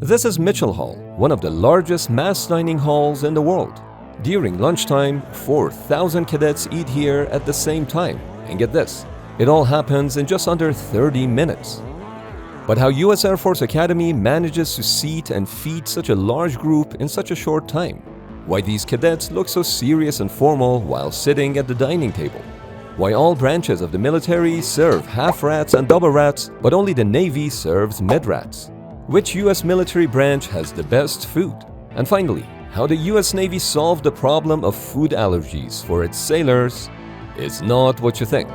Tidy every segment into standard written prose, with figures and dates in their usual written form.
This is Mitchell Hall, one of the largest mass dining halls in the world. During lunchtime, 4,000 cadets eat here at the same time. And get this, it all happens in just under 30 minutes. But how US Air Force Academy manages to seat and feed such a large group in such a short time? Why these cadets look so serious and formal while sitting at the dining table? Why all branches of the military serve half rats and double rats, but only the Navy serves mid-rats? Which US military branch has the best food? And finally, how the US Navy solved the problem of food allergies for its sailors is not what you think.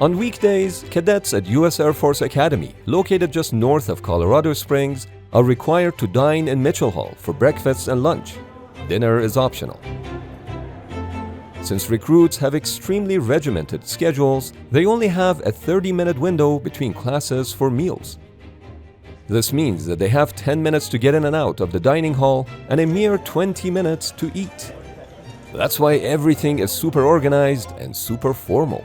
On weekdays, cadets at US Air Force Academy, located just north of Colorado Springs, are required to dine in Mitchell Hall for breakfast and lunch. Dinner is optional. Since recruits have extremely regimented schedules, they only have a 30-minute window between classes for meals. This means that they have 10 minutes to get in and out of the dining hall and a mere 20 minutes to eat. That's why everything is super organized and super formal.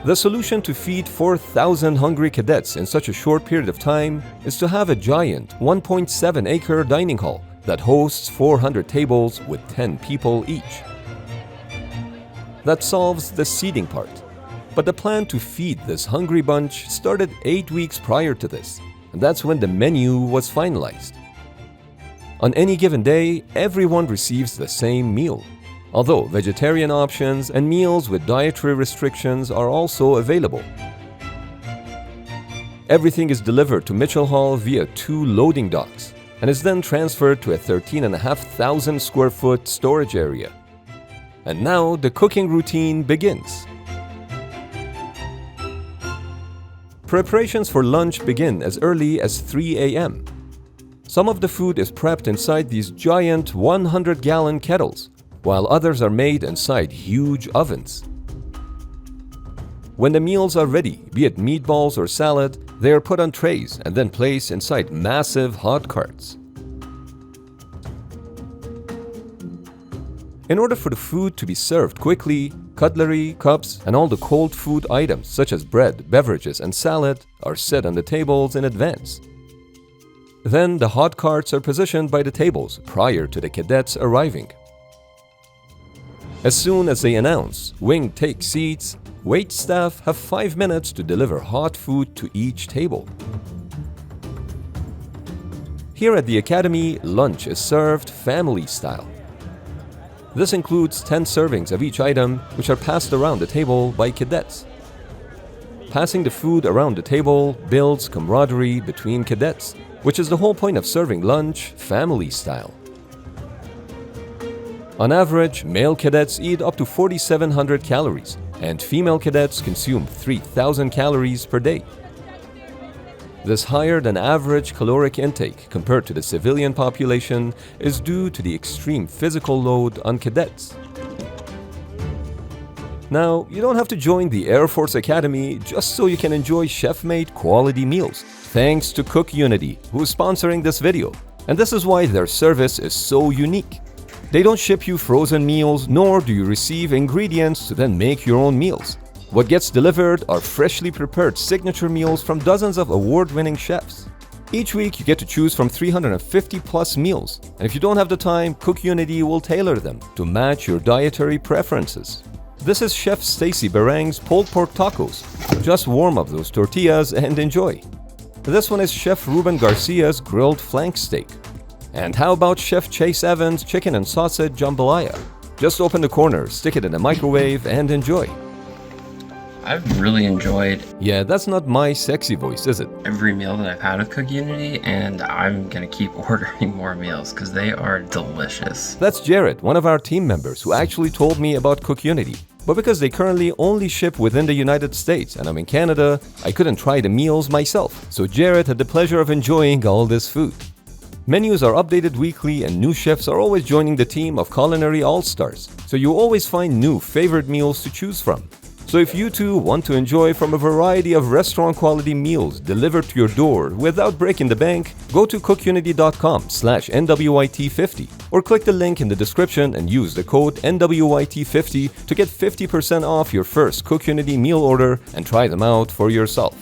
The solution to feed 4,000 hungry cadets in such a short period of time is to have a giant 1.7-acre dining hall that hosts 400 tables with 10 people each. That solves the seating part. But the plan to feed this hungry bunch started 8 weeks prior to this, and that's when the menu was finalized. On any given day, everyone receives the same meal, although vegetarian options and meals with dietary restrictions are also available. Everything is delivered to Mitchell Hall via 2 loading docks, and is then transferred to a 13,500 square foot storage area. And now the cooking routine begins. Preparations for lunch begin as early as 3 a.m. Some of the food is prepped inside these giant 100-gallon kettles, while others are made inside huge ovens. When the meals are ready, be it meatballs or salad, they are put on trays and then placed inside massive hot carts. In order for the food to be served quickly, cutlery, cups, and all the cold food items such as bread, beverages, and salad are set on the tables in advance. Then the hot carts are positioned by the tables prior to the cadets arriving. As soon as they announce, "Wing, take seats," wait staff have 5 minutes to deliver hot food to each table. Here at the Academy, lunch is served family style. This includes 10 servings of each item, which are passed around the table by cadets. Passing the food around the table builds camaraderie between cadets, which is the whole point of serving lunch family style. On average, male cadets eat up to 4,700 calories, and female cadets consume 3,000 calories per day. This higher than average caloric intake compared to the civilian population is due to the extreme physical load on cadets. Now, you don't have to join the Air Force Academy just so you can enjoy chef-made quality meals, thanks to Cook Unity, who is sponsoring this video. And this is why their service is so unique. They don't ship you frozen meals, nor do you receive ingredients to then make your own meals. What gets delivered are freshly prepared signature meals from dozens of award-winning chefs. Each week, you get to choose from 350 plus meals, and if you don't have the time, Cook Unity will tailor them to match your dietary preferences. This is Chef Stacy Barang's pulled pork tacos. Just warm up those tortillas and enjoy. This one is Chef Ruben Garcia's grilled flank steak. And how about Chef Chase Evans' chicken and sausage jambalaya? Just open the corner, stick it in the microwave, and enjoy. I've really enjoyed Yeah, that's not my sexy voice, is it? every meal that I've had with Cook Unity, and I'm gonna keep ordering more meals because they are delicious. That's Jared, one of our team members who actually told me about Cook Unity. But because they currently only ship within the United States and I'm in Canada, I couldn't try the meals myself. So Jared had the pleasure of enjoying all this food. Menus are updated weekly and new chefs are always joining the team of Culinary All-Stars, so you always find new favorite meals to choose from. So if you too want to enjoy from a variety of restaurant-quality meals delivered to your door without breaking the bank, go to cookunity.com/NWYT50 or click the link in the description and use the code NWYT50 to get 50% off your first CookUnity meal order and try them out for yourself.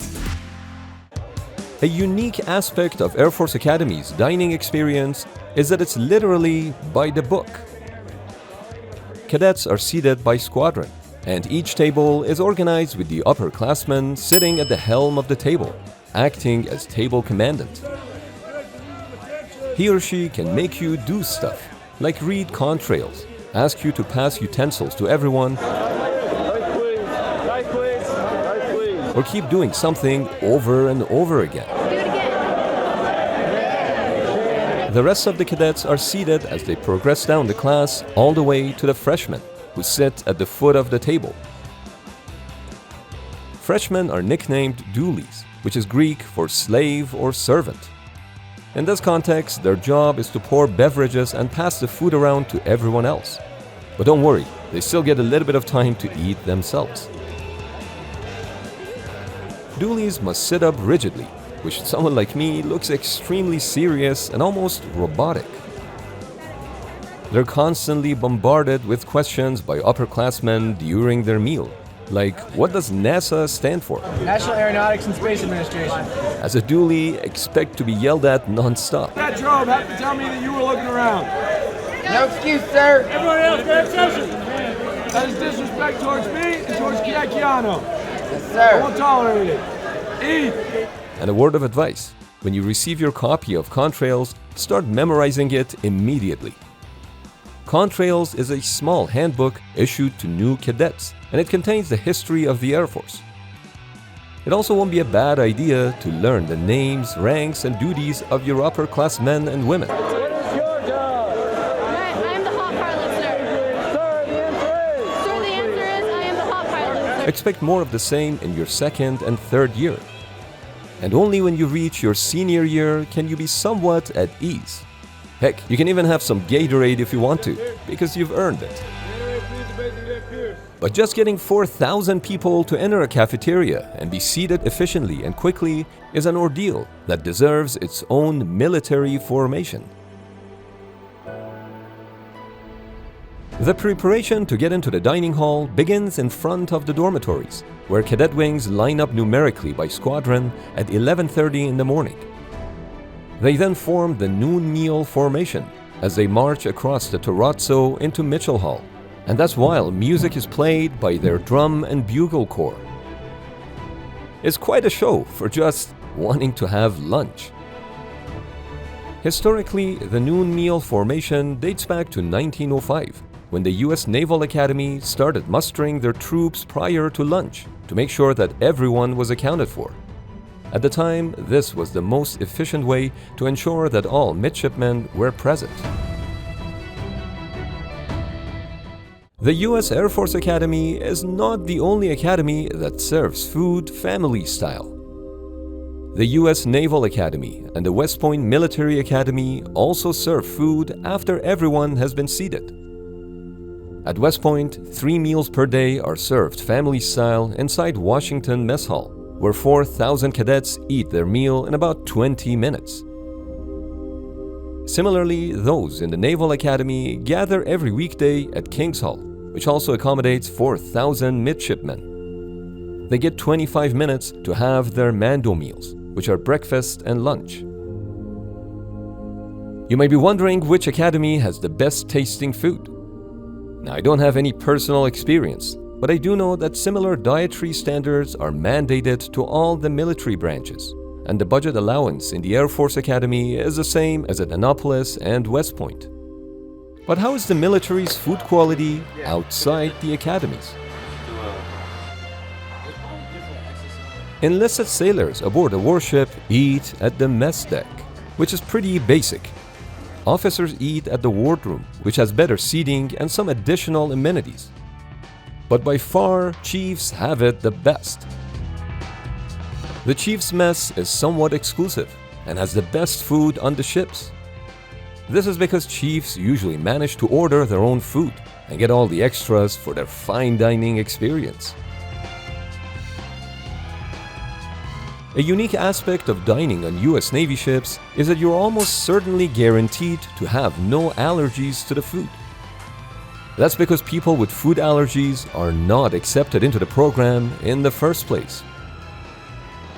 A unique aspect of Air Force Academy's dining experience is that it's literally by the book. Cadets are seated by squadron, and each table is organized with the upperclassman sitting at the helm of the table, acting as table commandant. He or she can make you do stuff, like read contrails, ask you to pass utensils to everyone, or keep doing something over and over again. The rest of the cadets are seated as they progress down the class all the way to the freshmen, who sit at the foot of the table. Freshmen are nicknamed doolies, which is Greek for slave or servant. In this context, their job is to pour beverages and pass the food around to everyone else. But don't worry, they still get a little bit of time to eat themselves. Doolies must sit up rigidly, which to someone like me looks extremely serious and almost robotic. They're constantly bombarded with questions by upperclassmen during their meal, like what does NASA stand for? National Aeronautics and Space Administration. As a dually, expect to be yelled at non-stop. That drove have to tell me that you were looking around. No excuse, sir. Everyone else, pay attention. That is disrespect towards me and towards Kiakiano. Yes, I sir. won't tolerate it. Eat. And a word of advice, when you receive your copy of Contrails, start memorizing it immediately. Contrails is a small handbook issued to new cadets, and it contains the history of the Air Force. It also won't be a bad idea to learn the names, ranks, and duties of your upperclass men and women. I am the hot pilot, sir. Sir, the answer is I am the hot pilot, sir. Expect more of the same in your second and third year. And only when you reach your senior year can you be somewhat at ease. Heck, you can even have some Gatorade if you want to, because you've earned it. But just getting 4,000 people to enter a cafeteria and be seated efficiently and quickly is an ordeal that deserves its own military formation. The preparation to get into the dining hall begins in front of the dormitories, where cadet wings line up numerically by squadron at 11:30 in the morning. They then form the noon meal formation as they march across the terrazzo into Mitchell Hall, and that's while music is played by their drum and bugle corps. It's quite a show for just wanting to have lunch. Historically, the noon meal formation dates back to 1905, when the US Naval Academy started mustering their troops prior to lunch to make sure that everyone was accounted for. At the time, this was the most efficient way to ensure that all midshipmen were present. The US Air Force Academy is not the only academy that serves food family style. The US Naval Academy and the West Point Military Academy also serve food after everyone has been seated. At West Point, 3 meals per day are served family style inside Washington Mess Hall, where 4,000 cadets eat their meal in about 20 minutes. Similarly, those in the Naval Academy gather every weekday at King's Hall, which also accommodates 4,000 midshipmen. They get 25 minutes to have their Mando meals, which are breakfast and lunch. You may be wondering which academy has the best tasting food. Now, I don't have any personal experience, but I do know that similar dietary standards are mandated to all the military branches, and the budget allowance in the Air Force Academy is the same as at Annapolis and West Point. But how is the military's food quality outside the academies? Enlisted sailors aboard a warship eat at the mess deck, which is pretty basic. Officers eat at the wardroom, which has better seating and some additional amenities. But by far, chiefs have it the best. The chief's mess is somewhat exclusive and has the best food on the ships. This is because chiefs usually manage to order their own food and get all the extras for their fine dining experience. A unique aspect of dining on US Navy ships is that you're almost certainly guaranteed to have no allergies to the food. That's because people with food allergies are not accepted into the program in the first place.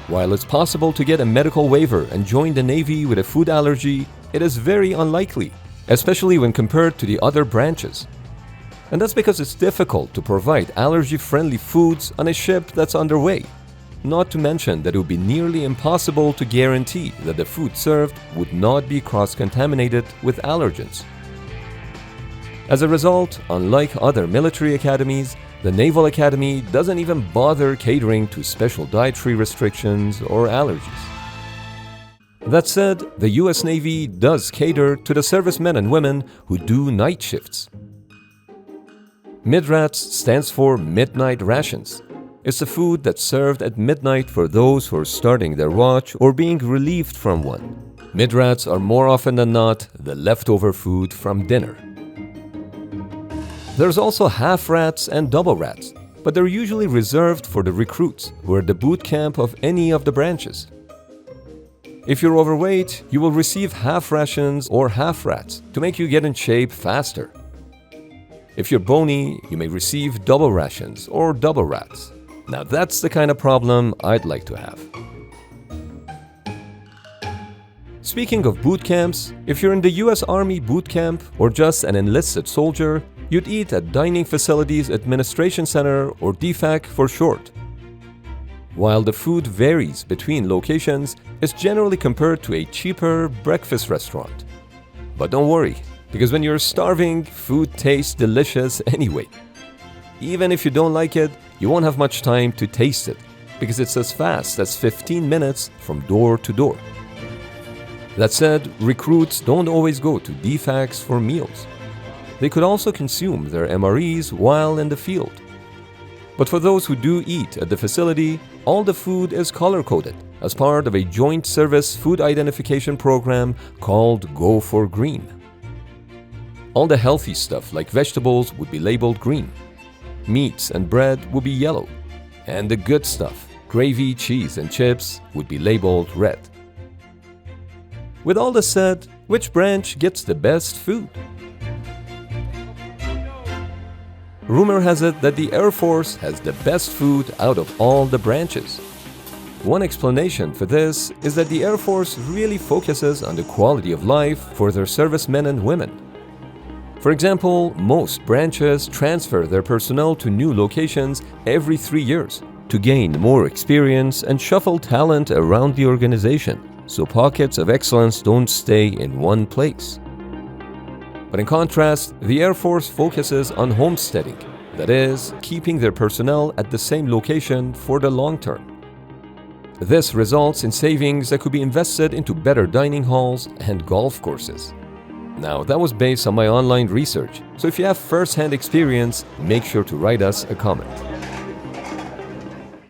While it's possible to get a medical waiver and join the Navy with a food allergy, it is very unlikely, especially when compared to the other branches. And that's because it's difficult to provide allergy-friendly foods on a ship that's underway. Not to mention that it would be nearly impossible to guarantee that the food served would not be cross-contaminated with allergens. As a result, unlike other military academies, the Naval Academy doesn't even bother catering to special dietary restrictions or allergies. That said, the US Navy does cater to the servicemen and women who do night shifts. MIDRATS stands for Midnight Rations. It's a food that's served at midnight for those who are starting their watch or being relieved from one. MIDRATS are more often than not the leftover food from dinner. There's also half rats and double rats, but they're usually reserved for the recruits who are at the boot camp of any of the branches. If you're overweight, you will receive half rations or half rats to make you get in shape faster. If you're bony, you may receive double rations or double rats. Now that's the kind of problem I'd like to have. Speaking of boot camps, if you're in the US Army boot camp or just an enlisted soldier, you'd eat at Dining Facilities Administration Center, or DFAC for short. While the food varies between locations, it's generally compared to a cheaper breakfast restaurant. But don't worry, because when you're starving, food tastes delicious anyway. Even if you don't like it, you won't have much time to taste it, because it's as fast as 15 minutes from door to door. That said, recruits don't always go to DFACs for meals. They could also consume their MREs while in the field. But for those who do eat at the facility, all the food is color-coded as part of a joint service food identification program called Go for Green. All the healthy stuff like vegetables would be labeled green. Meats and bread would be yellow. And the good stuff, gravy, cheese, and chips, would be labeled red. With all this said, which branch gets the best food? Rumor has it that the Air Force has the best food out of all the branches. One explanation for this is that the Air Force really focuses on the quality of life for their servicemen and women. For example, most branches transfer their personnel to new locations every 3 years to gain more experience and shuffle talent around the organization, so pockets of excellence don't stay in one place. But in contrast, the Air Force focuses on homesteading, that is, keeping their personnel at the same location for the long term. This results in savings that could be invested into better dining halls and golf courses. Now, that was based on my online research, so if you have first-hand experience, make sure to write us a comment.